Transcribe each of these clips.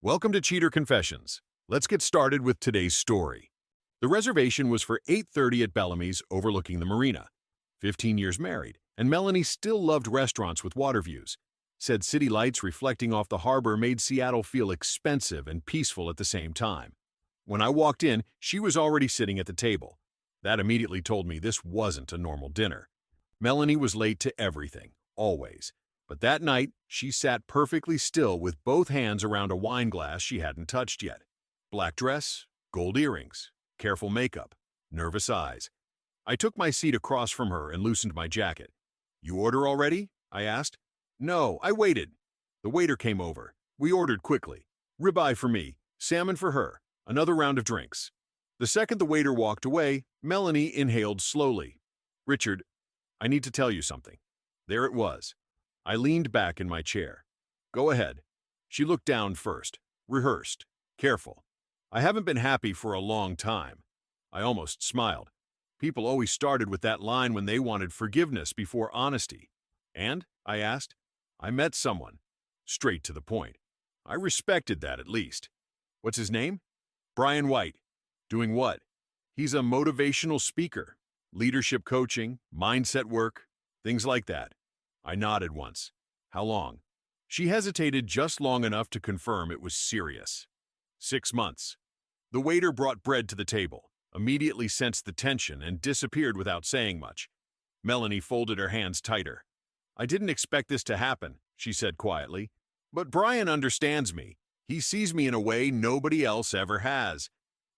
Welcome to Cheater Confessions. Let's get started with today's story. The reservation was for 8:30 at Bellamy's overlooking the marina. 15 years married, and Melanie still loved restaurants with water views. Said city lights reflecting off the harbor made Seattle feel expensive and peaceful at the same time. When I walked in, she was already sitting at the table. That immediately told me this wasn't a normal dinner. Melanie was late to everything, always. But that night, she sat perfectly still with both hands around a wine glass she hadn't touched yet. Black dress, gold earrings, careful makeup, nervous eyes. I took my seat across from her and loosened my jacket. "You order already?" I asked. "No, I waited." The waiter came over. We ordered quickly. Ribeye for me, salmon for her, another round of drinks. The second the waiter walked away, Melanie inhaled slowly. "Richard, I need to tell you something." There it was. I leaned back in my chair. "Go ahead." She looked down first, rehearsed, careful. "I haven't been happy for a long time." I almost smiled. People always started with that line when they wanted forgiveness before honesty. "And?" I asked. "I met someone." Straight to the point. I respected that at least. "What's his name?" "Brian White." "Doing what?" "He's a motivational speaker. Leadership coaching, mindset work, things like that." I nodded once. "How long?" She hesitated just long enough to confirm it was serious. 6 months. The waiter brought bread to the table, immediately sensed the tension, and disappeared without saying much. Melanie folded her hands tighter. "I didn't expect this to happen," she said quietly. "But Brian understands me. He sees me in a way nobody else ever has."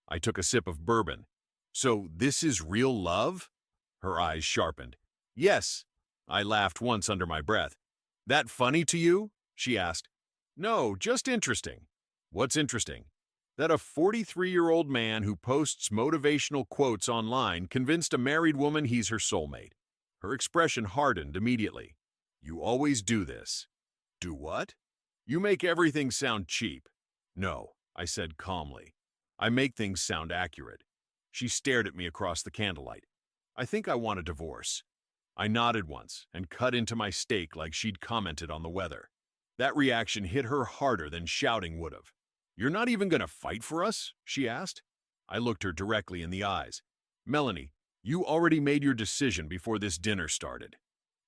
I took a sip of bourbon. "So this is real love?" Her eyes sharpened. "Yes." I laughed once under my breath. "That funny to you?" she asked. "No, just interesting." "What's interesting?" "That a 43-year-old man who posts motivational quotes online convinced a married woman he's her soulmate." Her expression hardened immediately. "You always do this." "Do what?" "You make everything sound cheap." "No," I said calmly. "I make things sound accurate." She stared at me across the candlelight. "I think I want a divorce." I nodded once and cut into my steak like she'd commented on the weather. That reaction hit her harder than shouting would have. "You're not even going to fight for us?" she asked. I looked her directly in the eyes. "Melanie, you already made your decision before this dinner started."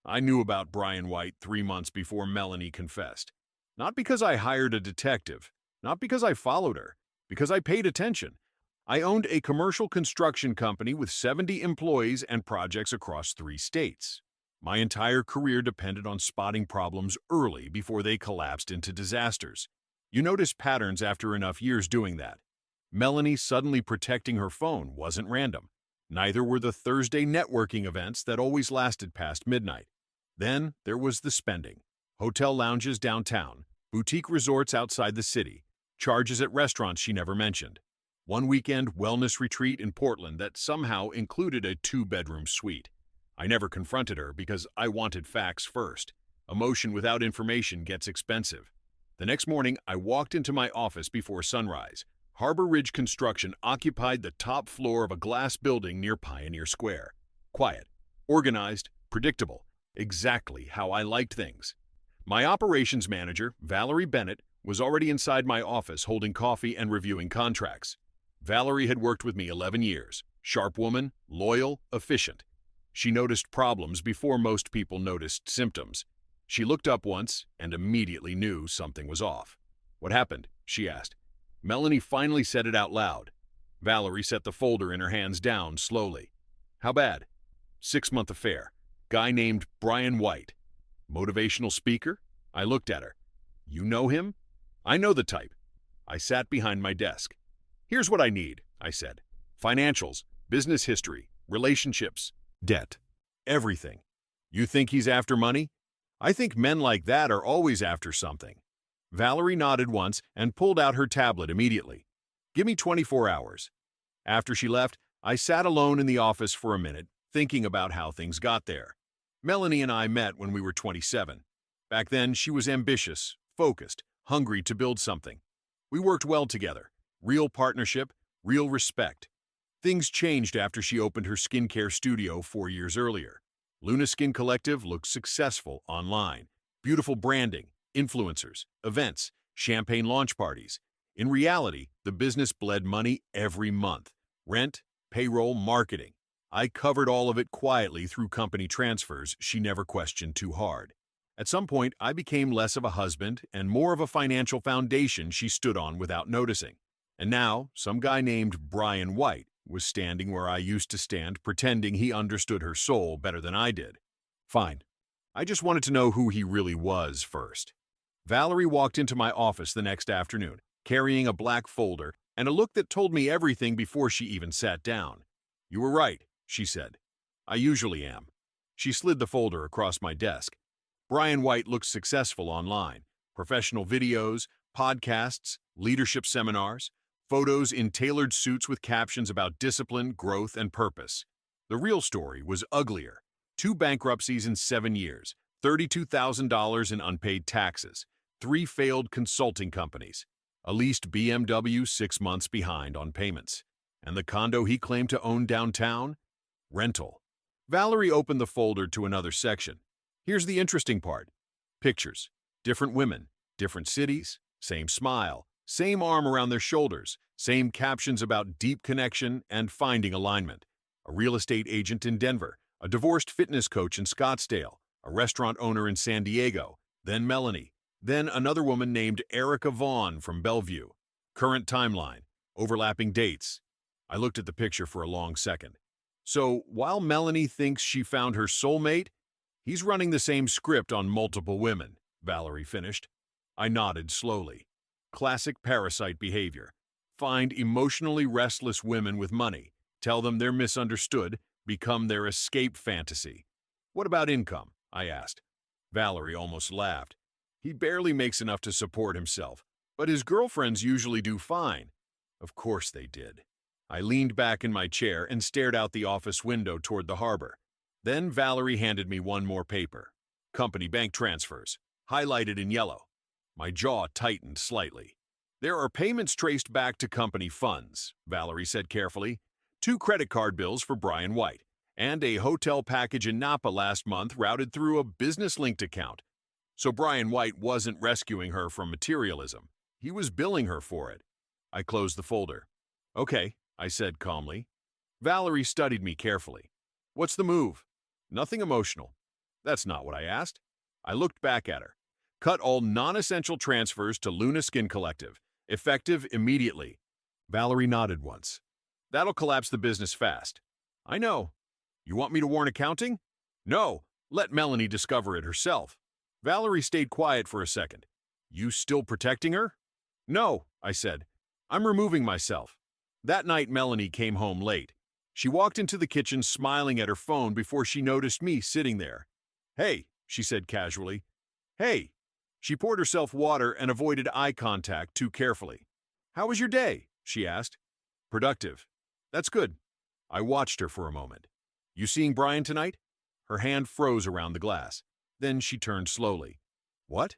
I knew about Brian White 3 months before Melanie confessed. Not because I hired a detective, not because I followed her, because I paid attention. I owned a commercial construction company with 70 employees and projects across 3 states. My entire career depended on spotting problems early before they collapsed into disasters. You notice patterns after enough years doing that. Melanie suddenly protecting her phone wasn't random. Neither were the Thursday networking events that always lasted past midnight. Then there was the spending. Hotel lounges downtown, boutique resorts outside the city, charges at restaurants she never mentioned. One weekend wellness retreat in Portland that somehow included a 2-bedroom suite. I never confronted her because I wanted facts first. Emotion without information gets expensive. The next morning, I walked into my office before sunrise. Harbor Ridge Construction occupied the top floor of a glass building near Pioneer Square. Quiet, organized, predictable, exactly how I liked things. My operations manager, Valerie Bennett, was already inside my office holding coffee and reviewing contracts. Valerie had worked with me 11 years. Sharp woman, loyal, efficient. She noticed problems before most people noticed symptoms. She looked up once and immediately knew something was off. "What happened?" she asked. Melanie finally said it out loud. Valerie set the folder in her hands down slowly. "How bad?" 6-month affair. Guy named Brian White. Motivational speaker? I looked at her. "You know him?" "I know the type." I sat behind my desk. "Here's what I need," I said. "Financials, business history, relationships, debt, everything." "You think he's after money?" "I think men like that are always after something." Valerie nodded once and pulled out her tablet immediately. "Give me 24 hours." After she left, I sat alone in the office for a minute, thinking about how things got there. Melanie and I met when we were 27. Back then, she was ambitious, focused, hungry to build something. We worked well together. Real partnership, real respect. Things changed after she opened her skincare studio 4 years earlier. Luna Skin Collective looked successful online. Beautiful branding, influencers, events, champagne launch parties. In reality, the business bled money every month. Rent, payroll, marketing. I covered all of it quietly through company transfers she never questioned too hard. At some point, I became less of a husband and more of a financial foundation she stood on without noticing. And now, some guy named Brian White was standing where I used to stand, pretending he understood her soul better than I did. Fine. I just wanted to know who he really was first. Valerie walked into my office the next afternoon, carrying a black folder and a look that told me everything before she even sat down. "You were right," she said. "I usually am." She slid the folder across my desk. Brian White looks successful online. Professional videos, podcasts, leadership seminars, photos in tailored suits with captions about discipline, growth, and purpose. The real story was uglier. 2 bankruptcies in 7 years, $32,000 in unpaid taxes, 3 failed consulting companies, a leased BMW 6 months behind on payments, and the condo he claimed to own downtown? Rental. Valerie opened the folder to another section. Here's the interesting part. Pictures. Different women, different cities, same smile, same arm around their shoulders, same captions about deep connection and finding alignment. A real estate agent in Denver, a divorced fitness coach in Scottsdale, a restaurant owner in San Diego, then Melanie, then another woman named Erica Vaughn from Bellevue. Current timeline, overlapping dates. I looked at the picture for a long second. So, while Melanie thinks she found her soulmate, he's running the same script on multiple women, Valerie finished. I nodded slowly. Classic parasite behavior. Find emotionally restless women with money, tell them they're misunderstood, become their escape fantasy. "What about income?" I asked. Valerie almost laughed. "He barely makes enough to support himself, but his girlfriends usually do fine." Of course they did. I leaned back in my chair and stared out the office window toward the harbor. Then Valerie handed me one more paper. Company bank transfers, highlighted in yellow. My jaw tightened slightly. "There are payments traced back to company funds," Valerie said carefully. 2 credit card bills for Brian White, and a hotel package in Napa last month routed through a business-linked account. So Brian White wasn't rescuing her from materialism. He was billing her for it. I closed the folder. "Okay," I said calmly. Valerie studied me carefully. "What's the move?" "Nothing emotional." That's not what I asked. I looked back at her. "Cut all non-essential transfers to Luna Skin Collective. Effective immediately." Valerie nodded once. "That'll collapse the business fast." "I know." "You want me to warn accounting?" "No. Let Melanie discover it herself." Valerie stayed quiet for a second. "You still protecting her?" "No," I said. "I'm removing myself." That night, Melanie came home late. She walked into the kitchen smiling at her phone before she noticed me sitting there. "Hey," she said casually. "Hey." She poured herself water and avoided eye contact too carefully. "How was your day?" she asked. "Productive." "That's good." I watched her for a moment. "You seeing Brian tonight?" Her hand froze around the glass. Then she turned slowly. "What?"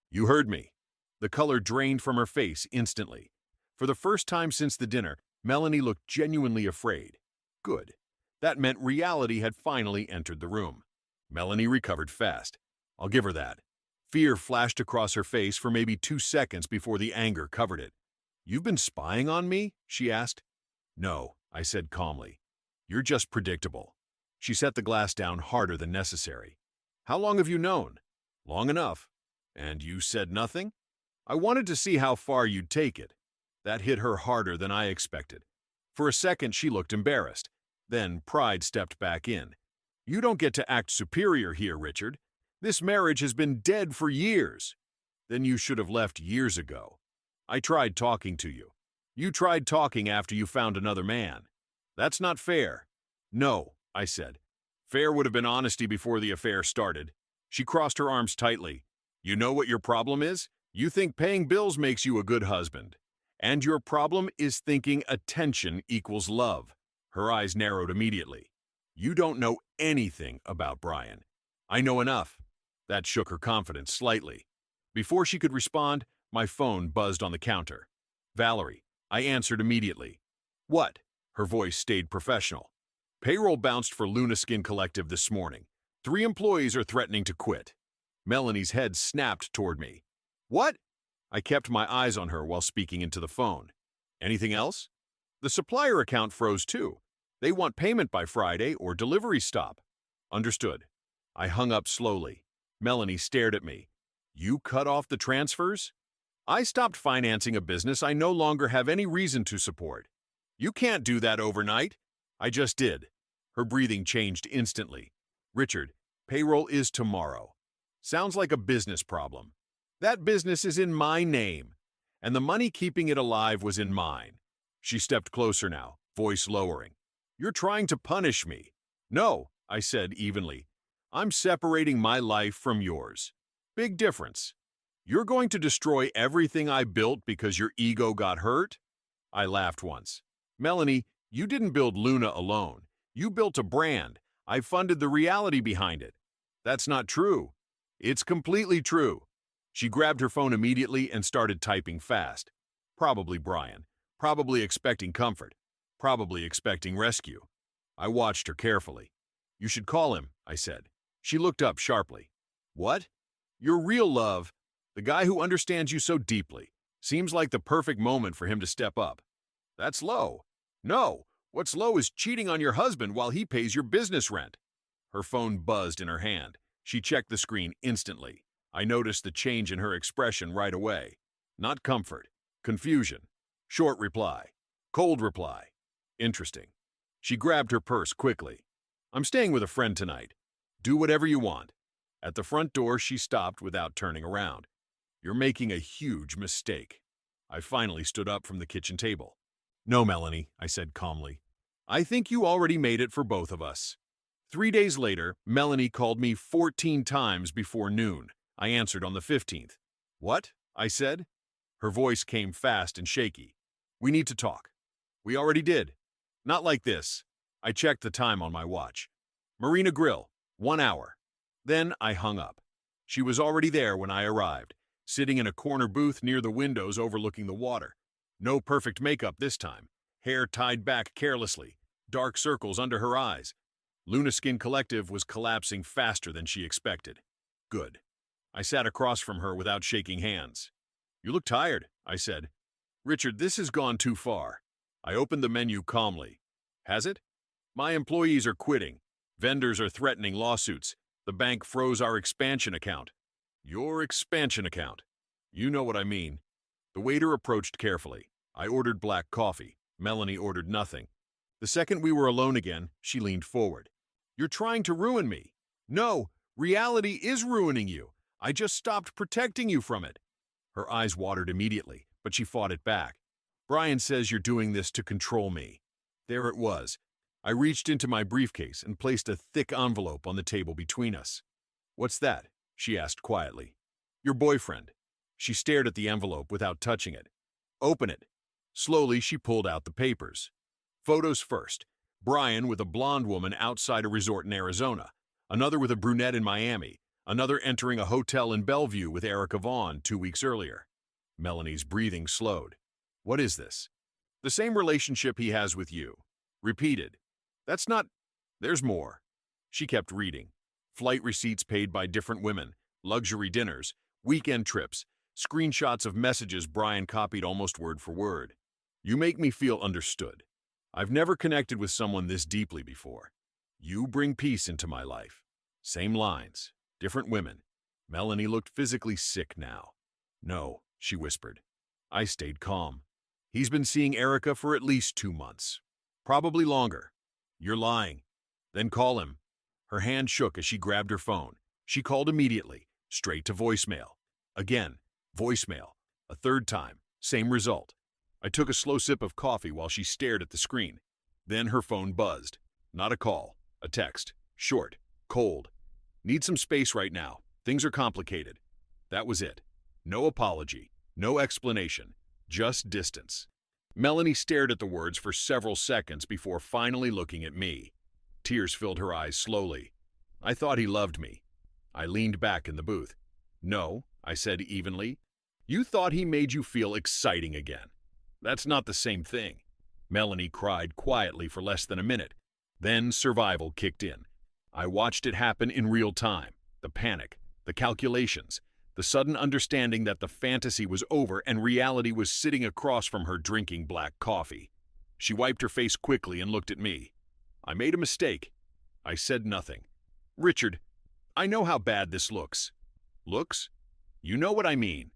"You heard me." The color drained from her face instantly. For the first time since the dinner, Melanie looked genuinely afraid. Good. That meant reality had finally entered the room. Melanie recovered fast. I'll give her that. Fear flashed across her face for maybe 2 seconds before the anger covered it. "You've been spying on me?" she asked. "No," I said calmly. "You're just predictable." She set the glass down harder than necessary. "How long have you known?" "Long enough." "And you said nothing?" "I wanted to see how far you'd take it." That hit her harder than I expected. For a second, she looked embarrassed. Then pride stepped back in. "You don't get to act superior here, Richard. This marriage has been dead for years." "Then you should have left years ago." "I tried talking to you." "You tried talking after you found another man." "That's not fair." "No," I said. "Fair would have been honesty before the affair started." She crossed her arms tightly. "You know what your problem is? You think paying bills makes you a good husband. And your problem is thinking attention equals love." Her eyes narrowed immediately. "You don't know anything about Brian." "I know enough." That shook her confidence slightly. Before she could respond, my phone buzzed on the counter. "Valerie." I answered immediately. "What?" Her voice stayed professional. "Payroll bounced for Luna Skin Collective this morning. 3 employees are threatening to quit." Melanie's head snapped toward me. "What?" I kept my eyes on her while speaking into the phone. Anything else? The supplier account froze too. They want payment by Friday or delivery stop. Understood. I hung up slowly. Melanie stared at me. You cut off the transfers? I stopped financing a business I no longer have any reason to support. You can't do that overnight. I just did. Her breathing changed instantly. Richard, payroll is tomorrow. Sounds like a business problem. That business is in my name, and the money keeping it alive was in mine. She stepped closer now, voice lowering. You're trying to punish me. No, I said evenly. I'm separating my life from yours. Big difference. You're going to destroy everything I built because your ego got hurt? I laughed once. Melanie, you didn't build Luna alone. You built a brand. I funded the reality behind it. That's not true. It's completely true. She grabbed her phone immediately and started typing fast. Probably Brian. Probably expecting comfort. Probably expecting rescue. I watched her carefully. You should call him, I said. She looked up sharply. What? Your real love, the guy who understands you so deeply. Seems like the perfect moment for him to step up. That's low. No, what's low is cheating on your husband while he pays your business rent. Her phone buzzed in her hand. She checked the screen instantly. I noticed the change in her expression right away. Not comfort. Confusion. Short reply. Cold reply. Interesting. She grabbed her purse quickly. I'm staying with a friend tonight. Do whatever you want. At the front door, she stopped without turning around. You're making a huge mistake. I finally stood up from the kitchen table. No, Melanie, I said calmly. I think you already made it for both of us. 3 days later, Melanie called me 14 times before noon. I answered on the 15th. What? I said. Her voice came fast and shaky. We need to talk. We already did. Not like this. I checked the time on my watch. Marina Grill, 1 hour. Then I hung up. She was already there when I arrived, sitting in a corner booth near the windows overlooking the water. No perfect makeup this time. Hair tied back carelessly, dark circles under her eyes. Luna Skin Collective was collapsing faster than she expected. Good. I sat across from her without shaking hands. You look tired, I said. Richard, this has gone too far. I opened the menu calmly. Has it? My employees are quitting. Vendors are threatening lawsuits. The bank froze our expansion account. Your expansion account. You know what I mean. The waiter approached carefully. I ordered black coffee. Melanie ordered nothing. The second we were alone again, she leaned forward. You're trying to ruin me. No, reality is ruining you. I just stopped protecting you from it. Her eyes watered immediately, but she fought it back. Brian says you're doing this to control me. There it was. I reached into my briefcase and placed a thick envelope on the table between us. What's that? She asked quietly. Your boyfriend. She stared at the envelope without touching it. Open it. Slowly, she pulled out the papers. Photos first. Brian with a blonde woman outside a resort in Arizona. Another with a brunette in Miami. Another entering a hotel in Bellevue with Erica Vaughn 2 weeks earlier. Melanie's breathing slowed. What is this? The same relationship he has with you. Repeated. That's not... There's more. She kept reading. Flight receipts paid by different women, luxury dinners, weekend trips, screenshots of messages Brian copied almost word for word. You make me feel understood. I've never connected with someone this deeply before. You bring peace into my life. Same lines, different women. Melanie looked physically sick now. No, she whispered. I stayed calm. He's been seeing Erica for at least 2 months. Probably longer. You're lying. Then call him. Her hand shook as she grabbed her phone. She called immediately, straight to voicemail. Again, voicemail. A third time, same result. I took a slow sip of coffee while she stared at the screen. Then her phone buzzed. Not a call, a text. Short, cold. Need some space right now. Things are complicated. That was it. No apology, no explanation, just distance. Melanie stared at the words for several seconds before finally looking at me. Tears filled her eyes slowly. I thought he loved me. I leaned back in the booth. No, I said evenly. You thought he made you feel exciting again. That's not the same thing. Melanie cried quietly for less than a minute. Then survival kicked in. I watched it happen in real time. The panic, the calculations, the sudden understanding that the fantasy was over and reality was sitting across from her drinking black coffee. She wiped her face quickly and looked at me. I made a mistake. I said nothing. Richard, I know how bad this looks. Looks? You know what I mean.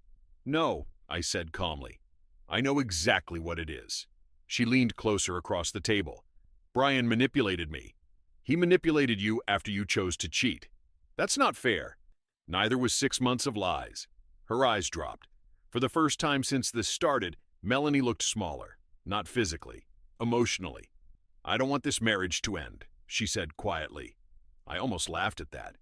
No, I said calmly. I know exactly what it is. She leaned closer across the table. Brian manipulated me. He manipulated you after you chose to cheat. That's not fair. Neither was 6 months of lies. Her eyes dropped. For the first time since this started, Melanie looked smaller, not physically, emotionally. I don't want this marriage to end, she said quietly. I almost laughed at that.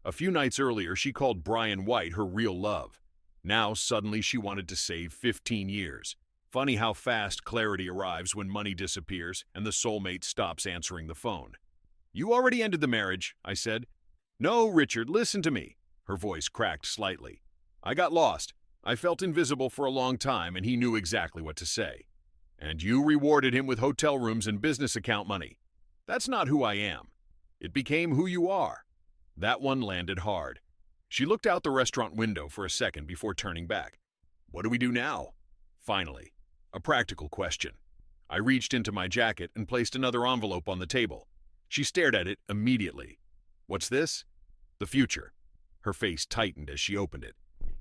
A few nights earlier, she called Brian White her real love. Now, suddenly, she wanted to save 15 years. Funny how fast clarity arrives when money disappears and the soulmate stops answering the phone. You already ended the marriage, I said. No, Richard, listen to me. Her voice cracked slightly. I got lost. I felt invisible for a long time, and he knew exactly what to say. And you rewarded him with hotel rooms and business account money. That's not who I am. It became who you are. That one landed hard. She looked out the restaurant window for a second before turning back. What do we do now? Finally, a practical question. I reached into my jacket and placed another envelope on the table. She stared at it immediately. What's this? The future. Her face tightened as she opened it.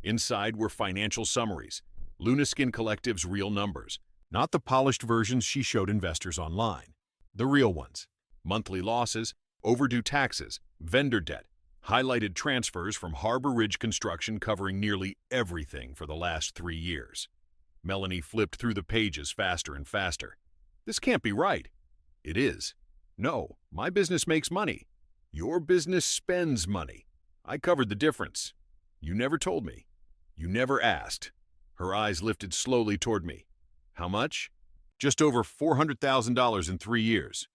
Inside were financial summaries, Lunaskin Collective's real numbers, not the polished versions she showed investors online. The real ones. Monthly losses, overdue taxes, vendor debt, highlighted transfers from Harbor Ridge Construction covering nearly everything for the last 3 years. Melanie flipped through the pages faster and faster. This can't be right. It is. No, my business makes money. Your business spends money. I covered the difference. You never told me. You never asked. Her eyes lifted slowly toward me. How much? Just over $400,000 in 3 years.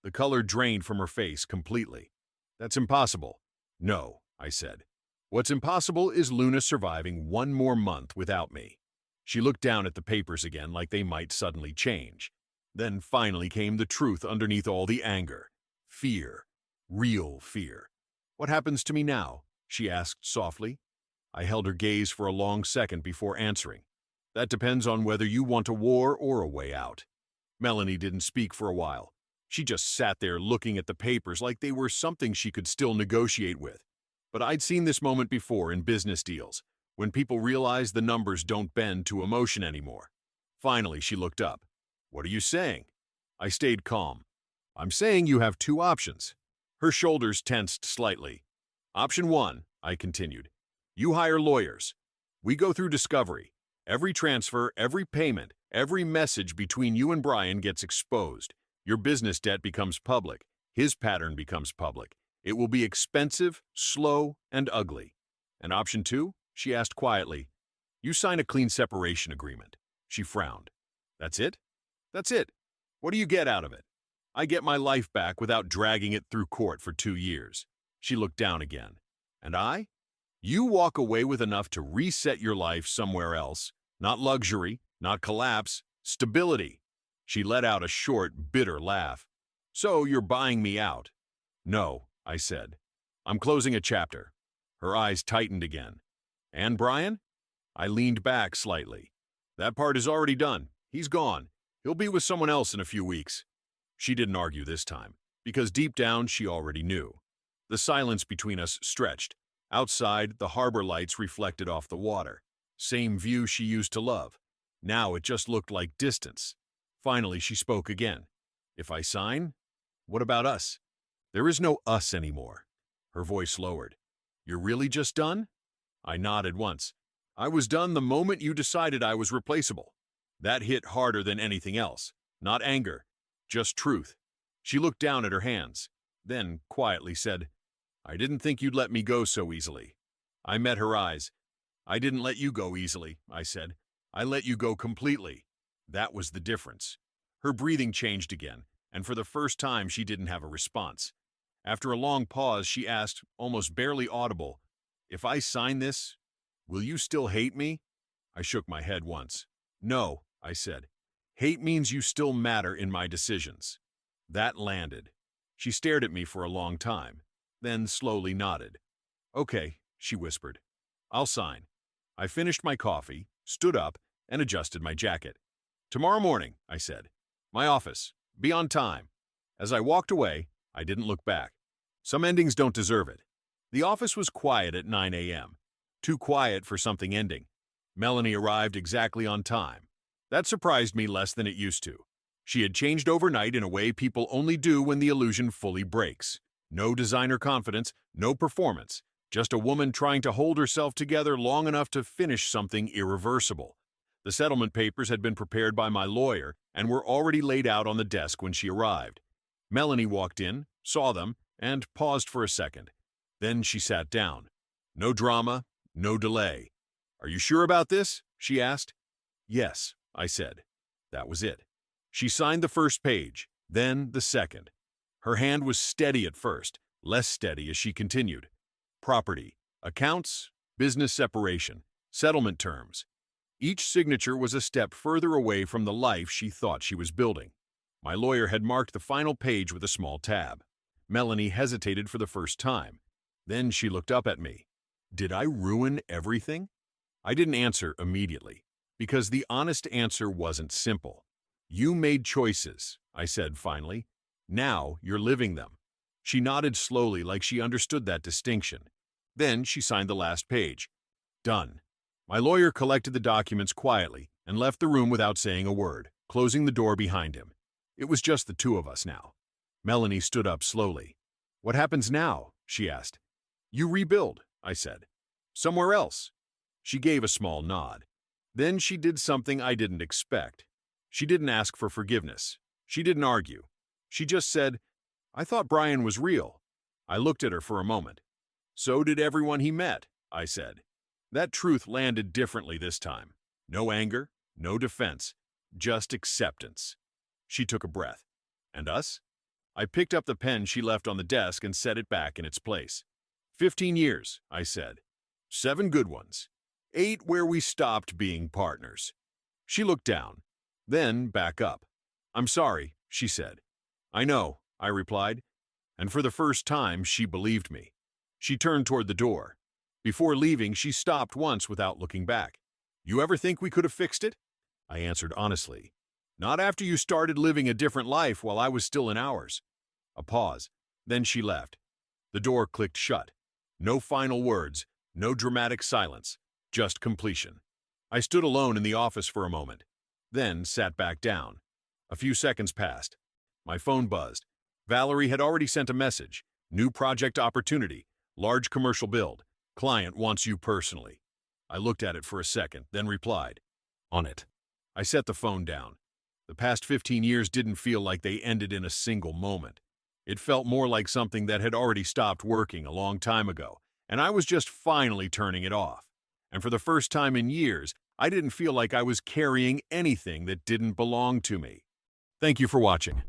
The color drained from her face completely. That's impossible. No, I said. What's impossible is Luna surviving 1 more month without me. She looked down at the papers again like they might suddenly change. Then finally came the truth underneath all the anger. Fear. Real fear. What happens to me now? She asked softly. I held her gaze for a long second before answering. That depends on whether you want a war or a way out. Melanie didn't speak for a while. She just sat there looking at the papers like they were something she could still negotiate with. But I'd seen this moment before in business deals, when people realize the numbers don't bend to emotion anymore. Finally, she looked up. What are you saying? I stayed calm. I'm saying you have 2 options. Her shoulders tensed slightly. Option 1, I continued. You hire lawyers. We go through discovery. Every transfer, every payment, every message between you and Brian gets exposed. Your business debt becomes public. His pattern becomes public. It will be expensive, slow, and ugly. And option 2? She asked quietly. You sign a clean separation agreement. She frowned. That's it? That's it. What do you get out of it? I get my life back without dragging it through court for 2 years. She looked down again. And I? You walk away with enough to reset your life somewhere else. Not luxury, not collapse, stability. She let out a short, bitter laugh. So you're buying me out? No, I said. I'm closing a chapter. Her eyes tightened again. And Brian? I leaned back slightly. That part is already done. He's gone. He'll be with someone else in a few weeks. She didn't argue this time, because deep down she already knew. The silence between us stretched. Outside, the harbor lights reflected off the water. Same view she used to love. Now it just looked like distance. Finally, she spoke again. If I sign? What about us? There is no us anymore. Her voice lowered. You're really just done? I nodded once. I was done the moment you decided I was replaceable. That hit harder than anything else. Not anger, just truth. She looked down at her hands, then quietly said, I didn't think you'd let me go so easily. I met her eyes. I didn't let you go easily, I said. I let you go completely. That was the difference. Her breathing changed again, and for the first time she didn't have a response. After a long pause, she asked, almost barely audible, If I sign this, will you still hate me? I shook my head once. No, I said. Hate means you still matter in my decisions. That landed. She stared at me for a long time, then slowly nodded. Okay, she whispered. I'll sign. I finished my coffee, stood up, and adjusted my jacket. Tomorrow morning, I said. My office. Be on time. As I walked away, I didn't look back. Some endings don't deserve it. The office was quiet at 9 a.m. Too quiet for something ending. Melanie arrived exactly on time. That surprised me less than it used to. She had changed overnight in a way people only do when the illusion fully breaks. No designer confidence, no performance. Just a woman trying to hold herself together long enough to finish something irreversible. The settlement papers had been prepared by my lawyer and were already laid out on the desk when she arrived. Melanie walked in, saw them, and paused for a second. Then she sat down. No drama, no delay. "Are you sure about this?" she asked. "Yes," I said. That was it. She signed the first page, then the second. Her hand was steady at first, less steady as she continued. Property, accounts, business separation, settlement terms. Each signature was a step further away from the life she thought she was building. My lawyer had marked the final page with a small tab. Melanie hesitated for the first time. Then she looked up at me. Did I ruin everything? I didn't answer immediately, because the honest answer wasn't simple. "You made choices," I said finally. "Now you're living them." She nodded slowly like she understood that distinction. Then she signed the last page. Done. My lawyer collected the documents quietly and left the room without saying a word, closing the door behind him. It was just the two of us now. Melanie stood up slowly. "What happens now?" she asked. "You rebuild," I said. "Somewhere else." She gave a small nod. Then she did something I didn't expect. She didn't ask for forgiveness. She didn't argue. She just said, "I thought Brian was real." I looked at her for a moment. "So did everyone he met," I said. That truth landed differently this time. No anger, no defense, just acceptance. She took a breath. "And us?" I picked up the pen she left on the desk and set it back in its place. 15 years, I said. 7 good ones. 8 where we stopped being partners. She looked down, then back up. "I'm sorry," she said. "I know," I replied. And for the first time, she believed me. She turned toward the door. Before leaving, she stopped once without looking back. "You ever think we could have fixed it?" I answered honestly. "Not after you started living a different life while I was still in ours." A pause. Then she left. The door clicked shut. No final words, no dramatic silence, just completion. I stood alone in the office for a moment, then sat back down. A few seconds passed. My phone buzzed. Valerie had already sent a message. "New project opportunity. Large commercial build. Client wants you personally." I looked at it for a second, then replied, "On it." I set the phone down. The past 15 years didn't feel like they ended in a single moment. It felt more like something that had already stopped working a long time ago, and I was just finally turning it off. And for the first time in years, I didn't feel like I was carrying anything that didn't belong to me. Thank you for watching.